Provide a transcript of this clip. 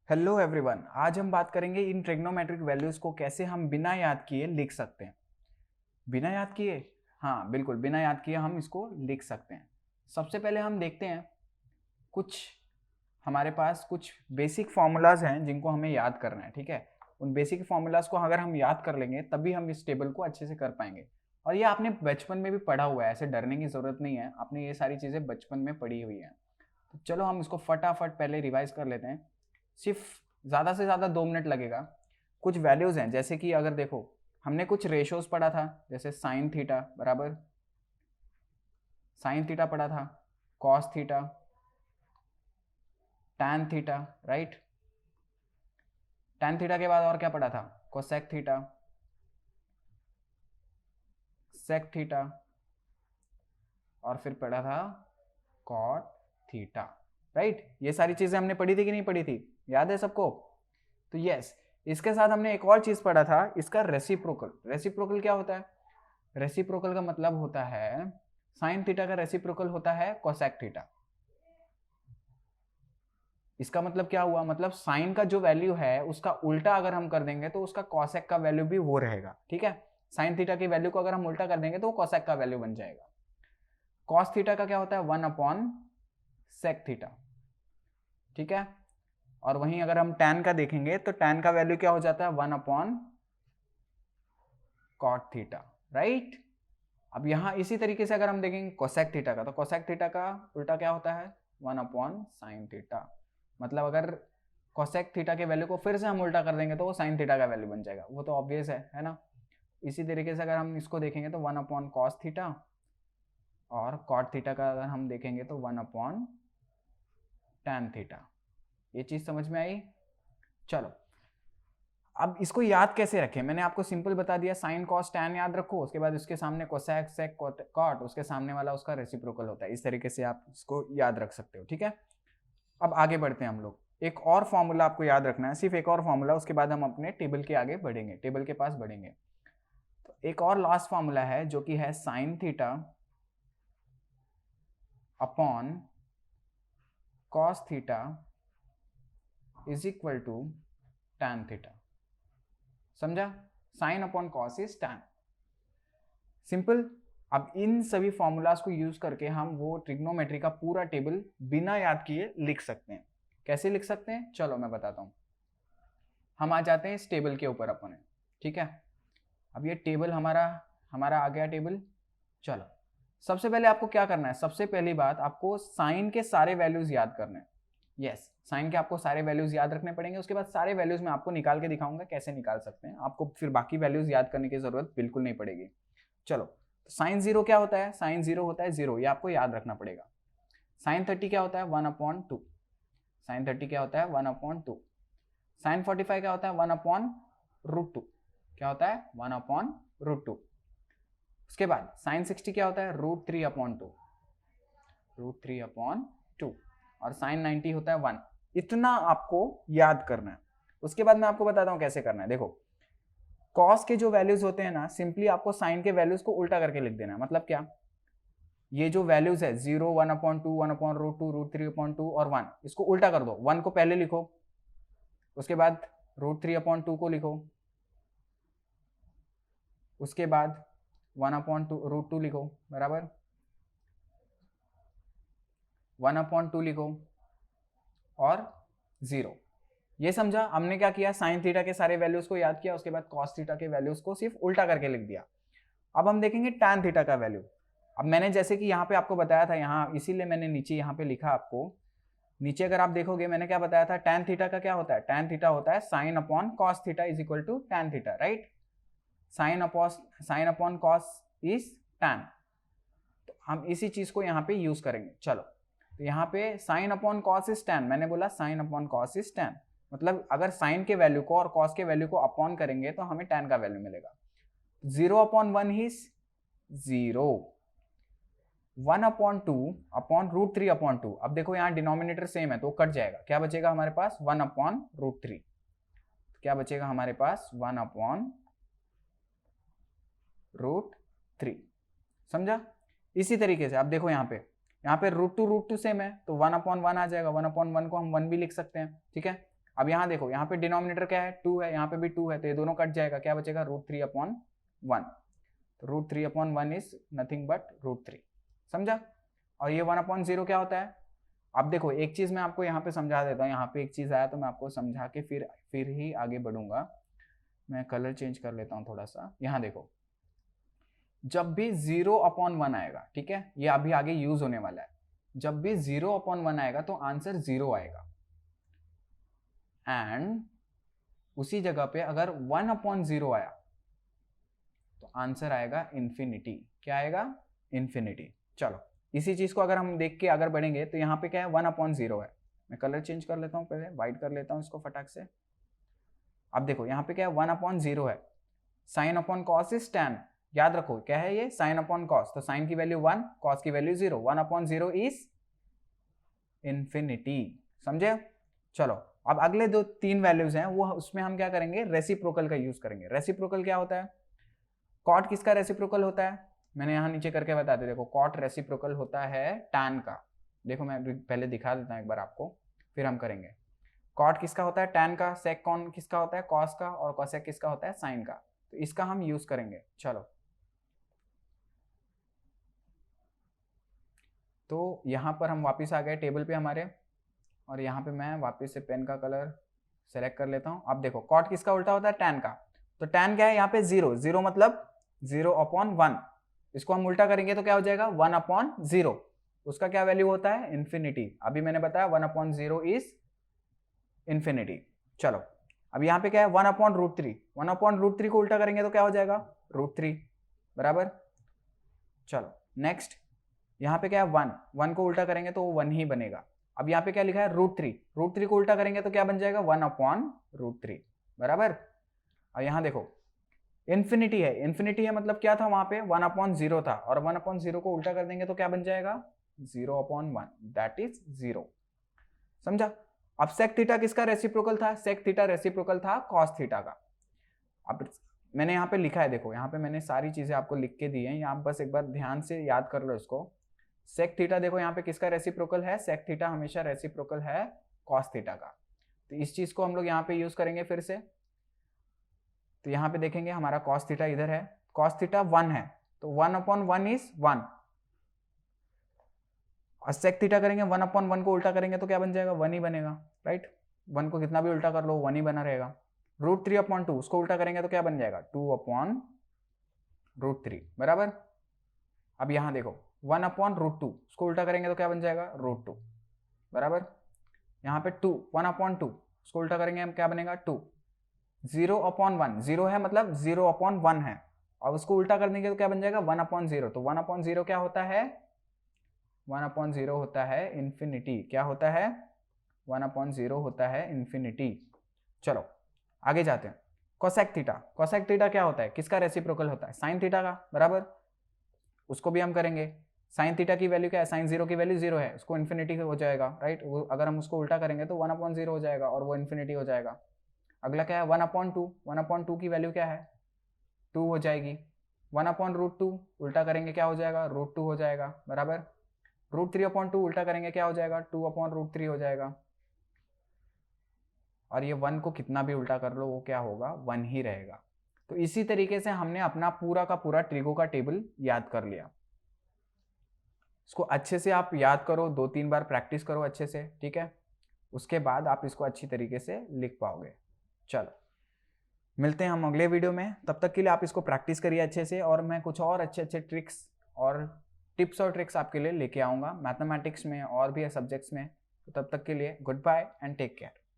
Hello everyone, आज हम बात करेंगे इन ट्रिग्नोमेट्रिक वैल्यूज को कैसे हम बिना याद किए लिख सकते हैं। बिना याद किए, हाँ बिल्कुल बिना याद किए हम इसको लिख सकते हैं। सबसे पहले हम देखते हैं कुछ हमारे पास कुछ बेसिक फॉर्मूलाज हैं जिनको हमें याद करना है। ठीक है, उन बेसिक फॉर्मूलाज को अगर हम याद कर लेंगे तभी हम इस टेबल को अच्छे से कर पाएंगे। और ये आपने बचपन में भी पढ़ा हुआ है, ऐसे डरने की जरूरत नहीं है, आपने ये सारी चीज़ें बचपन में पढ़ी हुई हैं। तो चलो हम इसको फटाफट पहले रिवाइज कर लेते हैं। सिर्फ ज़्यादा से ज़्यादा 2 मिनट लगेगा। कुछ वैल्यूज़ हैं, जैसे कि अगर देखो हमने कुछ रेशोज पढ़ा था, जैसे साइन थीटा बराबर साइन थीटा पढ़ा था, cos theta, tan theta, right. Tan theta के बाद और क्या पढ़ा था? कोसेक थीटा, सेक थीटा, और फिर पढ़ा था कॉट थीटा, राइट। ये सारी चीजें हमने पढ़ी थी कि नहीं पढ़ी थी? याद है सबको? तो यस, इसके साथ हमने एक और चीज पढ़ा था, इसका रेसिप्रोकल। रेसिप्रोकल क्या होता है? रेसिप्रोकल का मतलब होता है साइन थीटा का रेसिप्रोकल होता है कोसेक थीटा। इसका मतलब क्या हुआ? मतलब साइन का जो वैल्यू है उसका उल्टा अगर हम कर देंगे तो उसका कोसेक का वैल्यू भी वो रहेगा। ठीक है, साइन थीटा की वैल्यू को अगर हम उल्टा कर देंगे तो वो कोसेक का वैल्यू बन जाएगा। कॉस थीटा का क्या होता है? 1 अपॉन सेक थीटा। ठीक है, और वहीं अगर हम टैन का देखेंगे तो टैन का वैल्यू क्या हो जाता है? 1 अपॉन कॉट थीटा, राइट। अब यहां इसी तरीके से अगर हम देखेंगे कोसेक थीटा का, तो कोसेक थीटा का उल्टा क्या होता है? 1 अपॉन साइन थीटा। मतलब अगर कोसेक थीटा के वैल्यू को फिर से हम उल्टा कर देंगे तो वो साइन थीटा का वैल्यू बन जाएगा। वो तो ऑब्वियस है ना। इसी तरीके से अगर हम इसको देखेंगे तो 1 अपॉन कॉस थीटा, और कॉट थीटा का अगर हम देखेंगे तो 1 अपॉन टैन थीटा। ये चीज समझ में आई? चलो, अब इसको याद कैसे रखें? मैंने आपको सिंपल बता दिया, साइन कॉस टैन याद रखो, उसके बाद उसके सामने कोसेक सेक कॉट, उसके सामने वाला उसका रेसिप्रोकल होता है। इस तरीके से आप इसको याद रख सकते हो। ठीक है, अब आगे बढ़ते हैं हम लोग। एक और फॉर्मूला आपको याद रखना है, सिर्फ एक और फॉर्मूला, उसके बाद हम अपने टेबल के आगे बढ़ेंगे, टेबल के पास बढ़ेंगे। तो एक और लास्ट फॉर्मूला है जो कि है sine theta upon cos theta is equal to tan theta. समझा? Sine upon cos is tan, simple. अब इन सभी फॉर्मूलाज को यूज करके हम वो ट्रिग्नोमेट्री का पूरा टेबल बिना याद किए लिख सकते हैं। कैसे लिख सकते हैं? चलो मैं बताता हूं। हम आ जाते हैं इस टेबल के ऊपर अपने। ठीक है, अब ये टेबल हमारा हमारा आ गया टेबल। चलो, सबसे पहले आपको क्या करना है? सबसे पहली बात, आपको साइन के सारे वैल्यूज याद करने हैं। यस, साइन के आपको सारे वैल्यूज याद रखने पड़ेंगे। उसके बाद सारे वैल्यूज मैं आपको निकाल के दिखाऊंगा कैसे निकाल सकते हैं। आपको फिर बाकी वैल्यूज याद करने की जरूरत बिल्कुल नहीं पड़ेगी। चलो, तो साइन जीरो क्या होता है? साइन जीरो होता है जीरो, ये आपको याद रखना पड़ेगा। साइन 30 क्या होता है? 1/2। साइन 30 क्या होता है? 1/2। साइन 45 क्या होता है? 1/√2। क्या होता है? 1/√2। उसके बाद साइन 60 क्या होता है? √3/2। √3/2। और साइन 90 होता है 1। इतना आपको याद करना है। उसके बाद मैं आपको बताता हूं कैसे करना है। देखो, कॉस के जो वैल्यूज होते हैं ना, सिंपली आपको साइन के वैल्यूज को उल्टा करके लिख देना है। मतलब क्या? ये जो वैल्यूज है 0, 1/2, 1/√2, √3/2 और 1, इसको उल्टा कर दो। 1 को पहले लिखो, उसके बाद √3/2 को लिखो, उसके बाद 1/√2 लिखो, बराबर 1/2 लिखो, और 0। ये समझा? हमने क्या किया? साइन थीटा के सारे वैल्यूज को याद किया, उसके बाद कॉस थीटा के वैल्यूज को सिर्फ उल्टा करके लिख दिया। अब हम देखेंगे टैन थीटा का वैल्यू। अब मैंने जैसे कि यहाँ पे आपको बताया था, यहाँ इसीलिए मैंने नीचे यहाँ पे लिखा आपको। नीचे अगर आप देखोगे मैंने क्या बताया था? टैन थीटा का क्या होता है? टैन थीटा होता है sine upon cos theta is equal to tan theta, right. Sine upon cos is tan. तो हम इसी चीज को यहाँ पे यूज करेंगे। चलो, तो यहाँ पे sign upon cos is tan, मैंने बोला sign upon cos is tan, मतलब अगर साइन के वैल्यू को और कॉस के वैल्यू को अपॉन करेंगे तो हमें टैन का वैल्यू मिलेगा। 0/1 इज 0, 1/2 अपॉन √3/2। अब देखो यहाँ डिनोमिनेटर सेम है तो कट जाएगा, क्या बचेगा हमारे पास? 1/√3। क्या बचेगा हमारे पास? 1/√3। समझा? इसी तरीके से अब देखो यहाँ पे √2 सेम है तो 1/1 आ जाएगा। 1/1 को हम 1 भी लिख सकते हैं। ठीक है, अब यहाँ देखो, यहाँ पे डिनोमिनेटर क्या है, 2 है, यहाँ पे भी 2 है, तो ये दोनों कट जाएगा, क्या बचेगा, √3/1। तो √3/1 इज नथिंग बट √3, समझा। और ये 1/0 क्या होता है। अब देखो एक चीज मैं आपको यहाँ पे समझा देता हूँ, यहाँ पे एक चीज आया तो मैं आपको समझा के फिर ही आगे बढ़ूंगा। मैं कलर चेंज कर लेता हूँ थोड़ा सा। यहाँ देखो, जब भी 0/1 आएगा, ठीक है, ये अभी आगे यूज होने वाला है, जब भी 0/1 आएगा तो आंसर 0 आएगा। एंड उसी जगह पे अगर 1/0 आया तो आंसर आएगा इन्फिनिटी। क्या आएगा, इन्फिनिटी। चलो इसी चीज को अगर हम देख के अगर बढ़ेंगे तो यहाँ पे क्या है, 1/0 है। मैं कलर चेंज कर लेता हूँ, पहले व्हाइट कर लेता हूँ इसको फटाक से। अब देखो यहाँ पे क्या है, 1/0 है, sine upon cos is tan। याद रखो क्या है ये, साइन अपॉन कॉस, तो साइन की वैल्यू 1, कॉस की वैल्यू 0, 1/0 इज इन्फिनिटी, समझे। चलो अब अगले दो 3 वैल्यूज हैं, वो उसमें हम क्या करेंगे, रेसिप्रोकल का यूज करेंगे। रेसिप्रोकल क्या होता है, कॉट किसका रेसिप्रोकल होता है, मैंने यहाँ नीचे करके बता दिया। देखो कॉट रेसिप्रोकल होता है tan का। देखो मैं पहले दिखा देता हूँ एक बार आपको, फिर हम करेंगे। कॉट किसका होता है, tan का। सेक कौन किसका होता है, कॉस का। और कॉसेक किसका होता है, साइन का। तो इसका हम यूज करेंगे। चलो तो यहाँ पर हम वापस आ गए टेबल पे हमारे, और यहाँ पे मैं वापस से पेन का कलर सेलेक्ट कर लेता हूँ। अब देखो कॉट किसका उल्टा होता है, tan का। तो tan क्या है यहाँ पे, 0, 0 मतलब 0/1। इसको हम उल्टा करेंगे तो क्या हो जाएगा, 1/0। उसका क्या वैल्यू होता है, इन्फिनिटी। अभी मैंने बताया 1/0 इज इन्फिनिटी। चलो अब यहाँ पे क्या है, 1/√3। 1/√3 को उल्टा करेंगे तो क्या हो जाएगा, √3, बराबर। चलो नेक्स्ट, यहाँ पे क्या है, 1 को उल्टा करेंगे तो 1 ही बनेगा। अब यहाँ पे क्या लिखा है, √3। √3 को उल्टा करेंगे तो क्या बन जाएगा, 1/√3, बराबर। और यहाँ देखो इन्फिनिटी है, इन्फिनिटी है मतलब क्या था, वहां पे 1/0 था, और 1/0 को उल्टा कर देंगे तो क्या बन जाएगा, 0/1, दैट इज 0, समझा। अब सेक थीटा किसका रेसिप्रोकल था, सेक थीटा रेसिप्रोकल था कॉस थीटा का। अब मैंने यहाँ पे लिखा है, देखो यहाँ पे मैंने सारी चीजें आपको लिख के दी है, आप बस एक बार ध्यान से याद कर लो इसको। सेक थीटा देखो यहाँ पे किसका रेसिप्रोकल है, सेक थीटा हमेशा रेसिप्रोकल है कॉस थीटा का। तो इस चीज को हम लोग यहाँ पे यूज करेंगे फिर से। तो यहाँ पे देखेंगे हमारा कॉस थीटा इधर है, कॉस थीटा 1 है, तो 1/1 इज 1। और सेक थीटा करेंगे, 1/1 को उल्टा करेंगे तो क्या बन जाएगा, 1 ही बनेगा, राइट। 1 को कितना भी उल्टा कर लो 1 ही बना रहेगा। √3/2 उसको उल्टा करेंगे तो क्या बन जाएगा, 2/√3, बराबर। अब यहाँ देखो 1/√2 उसको उल्टा करेंगे तो क्या बन जाएगा, √2, बराबर। यहाँ पे 2, 1/2 उसको उल्टा करेंगे हम, क्या बनेगा, 2। 0/1, 0 है मतलब 0/1 है, और उसको उल्टा कर देंगे तो क्या बन जाएगा, 1/0। तो 1/0 क्या होता है, 1/0 होता है इन्फिनिटी। क्या होता है, 1/0 होता है इन्फिनिटी। चलो आगे जाते हैं। कोसेक थीटा, कोसेक थीटा क्या होता है, किसका रेसिप्रोकल होता है, साइन थीटा का, बराबर। उसको भी हम करेंगे। साइन थीटा की वैल्यू क्या है, साइन 0 की वैल्यू 0 है, उसको इन्फिनिटी हो जाएगा, राइट। अगर हम उसको उल्टा करेंगे तो 1/0 हो जाएगा और वो इन्फिनिटी हो जाएगा। अगला क्या है, 1/2। 1/2 की वैल्यू क्या है, 2 हो जाएगी। 1/√2 उल्टा करेंगे क्या हो जाएगा, √2 हो जाएगा, बराबर। √3/2 उल्टा करेंगे क्या हो जाएगा, 2/√3 हो जाएगा। और ये 1 को कितना भी उल्टा कर लो वो क्या होगा, 1 ही रहेगा। तो इसी तरीके से हमने अपना पूरा का पूरा ट्रिगो का टेबल याद कर लिया। इसको अच्छे से आप याद करो, 2-3 बार प्रैक्टिस करो अच्छे से, ठीक है। उसके बाद आप इसको अच्छी तरीके से लिख पाओगे। चलो मिलते हैं हम अगले वीडियो में, तब तक के लिए आप इसको प्रैक्टिस करिए अच्छे से, और मैं कुछ और अच्छे अच्छे ट्रिक्स और टिप्स और ट्रिक्स आपके लिए लेके आऊँगा मैथमेटिक्स में और भी सब्जेक्ट्स में। तो तब तक के लिए goodbye and take care.